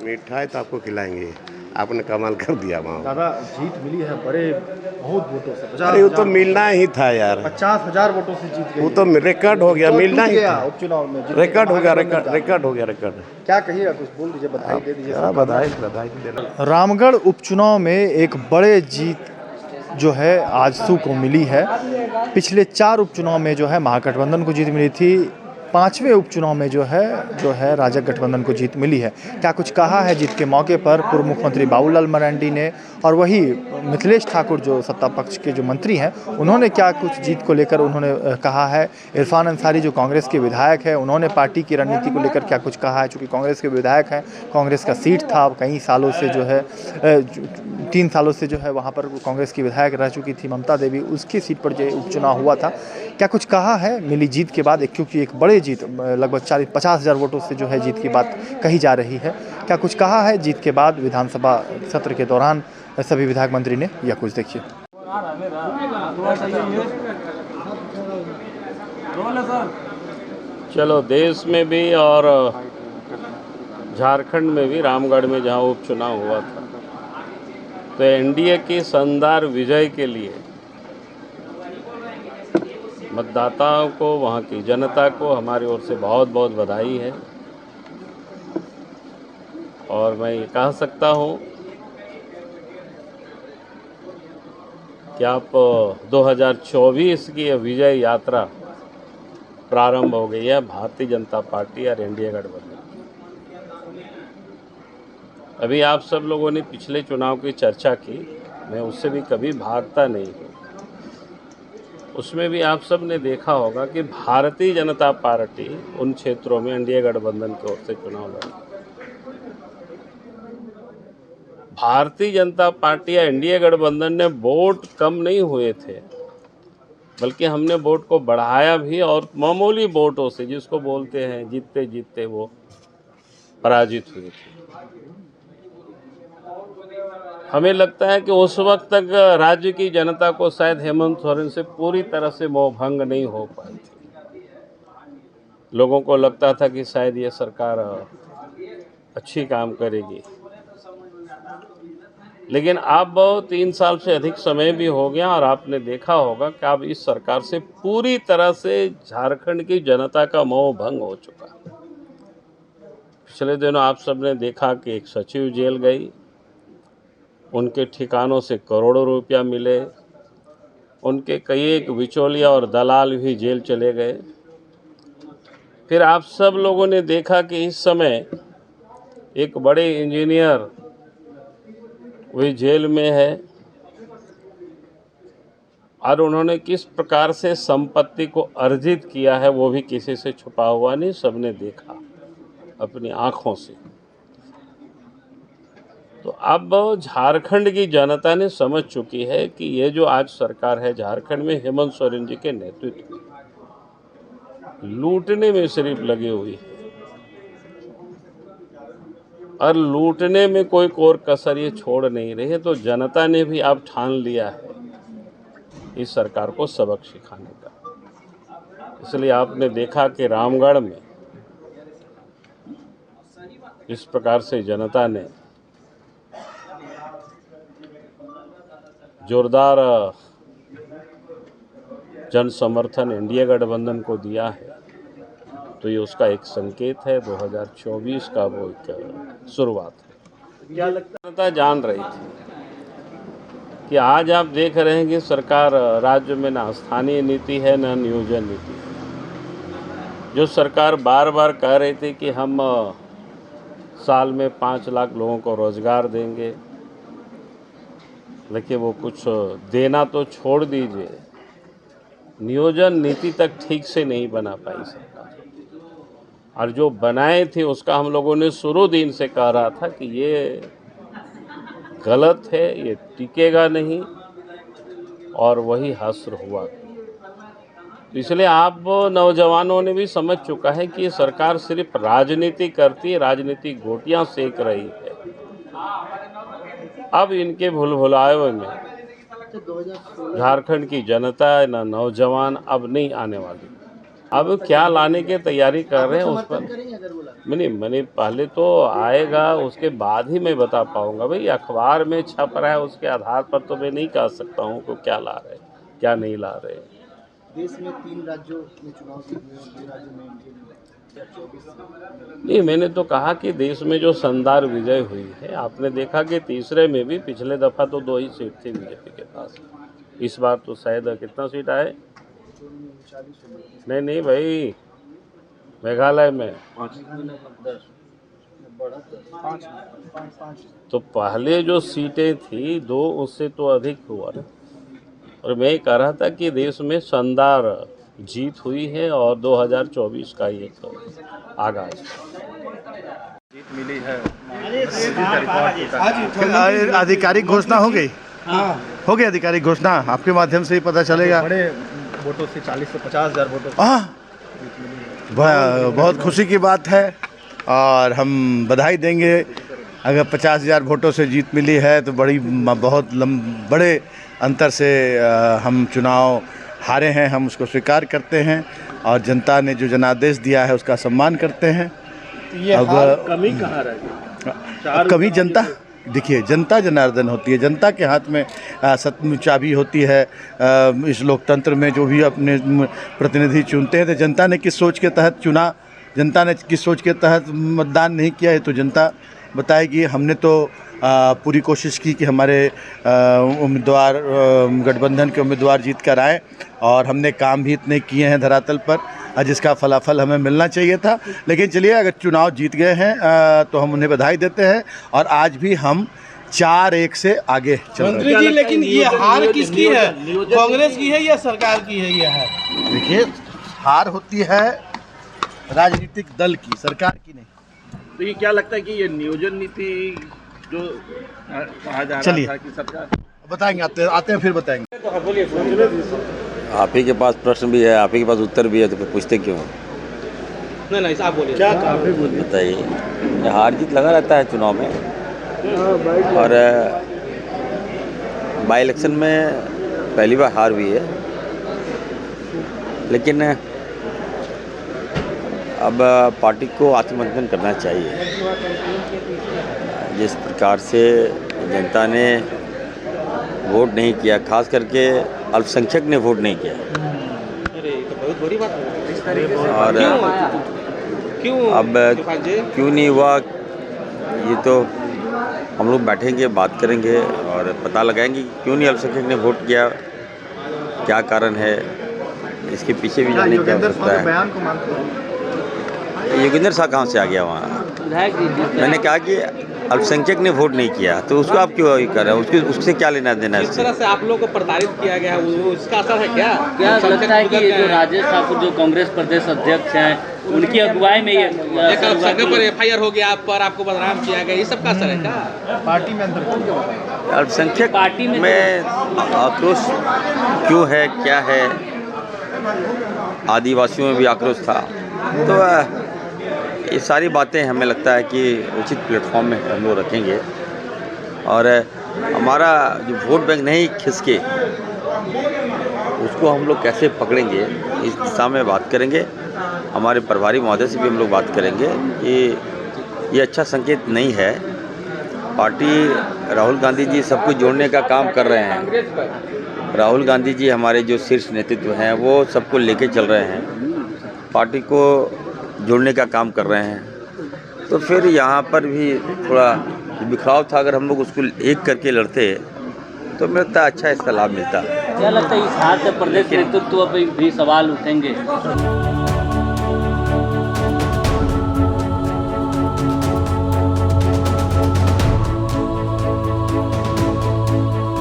मीठा है तो आपको खिलाएंगे। आपने कमाल कर दिया वहाँ। दादा जीत मिली है बड़े बहुत वोटों से, 50,000 अरे वो तो मिलना ही था यार, 50,000 वोटों से जीत गई वो तो रिकॉर्ड हो गया, और मिलना टूट ही गया था। उपचुनाव में, रिकॉर्ड हो गया, रिकॉर्ड हो गया, रिकॉर्ड। क्या कहिएगा, कुछ बोल दीजिए, बधाई दे दीजिए। क्या बधाई बधाई देना। रामगढ़ उपचुनाव में एक बड़े जीत जो है आजसू को मिली है। पिछले 4 उपचुनाव में जो है महागठबंधन को जीत मिली थी, 5वें उपचुनाव में जो है राजग गठबंधन को जीत मिली है। क्या कुछ कहा है जीत के मौके पर पूर्व मुख्यमंत्री बाबूलाल मरांडी ने, और वही मिथिलेश ठाकुर जो सत्ता पक्ष के जो मंत्री हैं उन्होंने क्या कुछ जीत को लेकर उन्होंने कहा है। इरफान अंसारी जो कांग्रेस के विधायक है उन्होंने पार्टी की रणनीति को लेकर क्या कुछ कहा है। चूँकि कांग्रेस के विधायक हैं, कांग्रेस का सीट था, कई सालों से जो है 3 सालों से जो है वहाँ पर कांग्रेस की विधायक रह चुकी थी ममता देवी, उसकी सीट पर जो उपचुनाव हुआ था। क्या कुछ कहा है मिली जीत के बाद, क्योंकि एक बड़े जीत लगभग 40-50,000 वोटों से जो है जीत की बात कही जा रही है। क्या कुछ कहा है जीत के बाद विधानसभा सत्र के दौरान सभी विधायक मंत्री ने, या कुछ देखिए। चलो, देश में भी और झारखंड में भी रामगढ़ में जहां उपचुनाव हुआ था, तो एनडीए की शानदार विजय के लिए मतदाताओं को, वहाँ की जनता को हमारी ओर से बहुत बहुत बधाई है। और मैं ये कह सकता हूँ कि आप 2024 की विजय यात्रा प्रारंभ हो गई है भारतीय जनता पार्टी और एनडीए गठबंधन। अभी आप सब लोगों ने पिछले चुनाव की चर्चा की, मैं उससे भी कभी भागता नहीं हूँ। उसमें भी आप सब ने देखा होगा कि भारतीय जनता पार्टी उन क्षेत्रों में एनडीए गठबंधन की ओर से चुनाव लड़ी। भारतीय जनता पार्टी या एनडीए गठबंधन ने वोट कम नहीं हुए थे, बल्कि हमने वोट को बढ़ाया भी, और मामूली वोटों से, जिसको बोलते हैं जीतते जीतते वो पराजित हुए थे। हमें लगता है कि उस वक्त तक राज्य की जनता को शायद हेमंत सोरेन से पूरी तरह से मोहभंग नहीं हो पाई थी। लोगों को लगता था कि शायद ये सरकार अच्छी काम करेगी, लेकिन अब 3 साल से अधिक समय भी हो गया और आपने देखा होगा कि अब इस सरकार से पूरी तरह से झारखंड की जनता का मोह भंग हो चुका। पिछले दिनों आप सबने देखा कि एक सचिव जेल गई, उनके ठिकानों से करोड़ों रुपया मिले, उनके कई एक बिचौलिया और दलाल भी जेल चले गए। फिर आप सब लोगों ने देखा कि इस समय एक बड़े इंजीनियर वही जेल में है, और उन्होंने किस प्रकार से संपत्ति को अर्जित किया है वो भी किसी से छुपा हुआ नहीं, सबने देखा अपनी आंखों से। तो अब झारखंड की जनता ने समझ चुकी है कि ये जो आज सरकार है झारखंड में हेमंत सोरेन जी के नेतृत्व में, लूटने में सिर्फ लगी हुई है, और लूटने में कोई कोर कसर ये छोड़ नहीं रही है। तो जनता ने भी अब ठान लिया है इस सरकार को सबक सिखाने का। इसलिए आपने देखा कि रामगढ़ में इस प्रकार से जनता ने जोरदार जन समर्थन एनडीए गठबंधन को दिया है, तो ये उसका एक संकेत है 2024 का, वो एक शुरुआत है। क्या लगता था, जान रही थी कि आज आप देख रहे हैं कि सरकार राज्य में ना स्थानीय नीति है ना नियोजन नीति है। जो सरकार बार बार कह रही थी कि हम साल में 5 लाख लोगों को रोजगार देंगे, देखिए वो कुछ देना तो छोड़ दीजिए, नियोजन नीति तक ठीक से नहीं बना पाई सरकार। और जो बनाए थे उसका हम लोगों ने शुरू दिन से कह रहा था कि ये गलत है, ये टिकेगा नहीं, और वही हश्र हुआ। तो इसलिए आप नौजवानों ने भी समझ चुका है कि ये सरकार सिर्फ राजनीति करती है, राजनीतिक गोटियां सेक रही है। अब इनके भूल-भुलावे में झारखंड की जनता ना नौजवान अब नहीं आने वाली। अब क्या लाने की तैयारी कर रहे हैं उस पर मैंने पहले तो आएगा, उसके बाद ही मैं बता पाऊंगा। भाई अखबार में छप रहा है, उसके आधार पर तो मैं नहीं कह सकता हूँ कि क्या ला रहे क्या नहीं ला रहे। देश में 3 राज्यों में चुनाव जीत हुए और 2 राज्यों में नहीं, मैंने तो कहा कि देश में जो शानदार विजय हुई है, आपने देखा कि तीसरे में भी पिछले दफ़ा तो 2 ही सीट थी बीजेपी के पास, इस बार तो शायद कितना सीट आए। नहीं भाई, मेघालय में 5। तो पहले जो सीटें थी 2, उससे तो अधिक हुआ ना। और मैं कह रहा था कि देश में शानदार जीत हुई है और 2024 का एक आगाज जीत मिली है। आधिकारिक घोषणा हो गई? हो गई आधिकारिक घोषणा, आपके माध्यम से ही पता चलेगा। बड़े वोटों से 40 से 50 हज़ार वोटों बहुत खुशी की बात है और हम बधाई देंगे। अगर 50,000 वोटों से जीत मिली है तो बहुत बड़े अंतर से हम चुनाव हारे हैं, हम उसको स्वीकार करते हैं और जनता ने जो जनादेश दिया है उसका सम्मान करते हैं। ये अब कमी कहाँ रह गई? कमी जनता, देखिए जनता जनार्दन होती है, जनता के हाथ में सत्य चाबी होती है। इस लोकतंत्र में जो भी अपने प्रतिनिधि चुनते हैं तो जनता ने किस सोच के तहत चुना, जनता ने किस सोच के तहत मतदान नहीं किया है तो जनता बताएगी। हमने तो पूरी कोशिश की कि हमारे उम्मीदवार गठबंधन के उम्मीदवार जीत कर आए और हमने काम भी इतने किए हैं धरातल पर जिसका फलाफल हमें मिलना चाहिए था। लेकिन चलिए, अगर चुनाव जीत गए हैं तो हम उन्हें बधाई देते हैं और आज भी हम 4-1 से आगे चल रहे हैं। मंत्री जी, लेकिन ये हार किसकी है? कांग्रेस की है या सरकार की है? ये हार देखिए, हार होती है राजनीतिक दल की, सरकार की नहीं। तो ये क्या लगता है कि ये नियोजन नीति जो कहा जा रहा था कि सरकार बताएंगे, आते हैं फिर बताएंगे। आप ही के पास प्रश्न भी है, आप ही के पास उत्तर भी है, तो फिर पूछते क्यों? नहीं आप बोलिए, क्या बताइए। ये हार जीत लगा रहता है चुनाव में और बाई इलेक्शन में पहली बार हार हुई है, लेकिन अब पार्टी को आत्ममंथन करना चाहिए। जिस प्रकार से जनता ने वोट नहीं किया, खास करके अल्पसंख्यक ने वोट नहीं किया, अरे तो बहुत बड़ी बात है। और क्यों अब क्यों नहीं हुआ, ये तो हम लोग बैठेंगे, बात करेंगे और पता लगाएंगे कि क्यों नहीं अल्पसंख्यक ने वोट किया, क्या कारण है, इसके पीछे भी जाने की आवश्यकता है। योगेंद्र शाह कहाँ से आ गया वहाँ? मैंने कहा कि अल्पसंख्यक ने वोट नहीं किया तो उसको आप क्यों कर रहे हैं? उससे क्या लेना देना है? इस तरह से आप लोगों को प्रताड़ित किया गया है, उसका असर है क्या? क्या लगता है कि जो राजेश ठाकुर जो कांग्रेस प्रदेश अध्यक्ष हैं, उनकी अगुवाई में ये अल्पसंख्यक पर FIR हो गया, आप पर आपको बदनाम किया गया, ये सब का असर है क्या पार्टी में? अंदर अल्पसंख्यक पार्टी में आक्रोश क्यों है, क्या है? आदिवासियों में भी आक्रोश था, तो ये सारी बातें हमें लगता है कि उचित प्लेटफॉर्म में हम लोग रखेंगे और हमारा जो वोट बैंक नहीं खिसके उसको हम लोग कैसे पकड़ेंगे, इस दिशा में बात करेंगे। हमारे प्रभारी महोदय से भी हम लोग बात करेंगे कि ये अच्छा संकेत नहीं है। पार्टी राहुल गांधी जी सबको जोड़ने का काम कर रहे हैं। राहुल गांधी जी हमारे जो शीर्ष नेतृत्व हैं वो सबको लेके चल रहे हैं, पार्टी को जोड़ने का काम कर रहे हैं। तो फिर यहाँ पर भी थोड़ा बिखराव था, अगर हम लोग उसको एक करके लड़ते तो मुझे लगता है अच्छा इसका लाभ मिलता। क्या लगता है इस हार से प्रदेश नेतृत्व पर भी सवाल उठेंगे?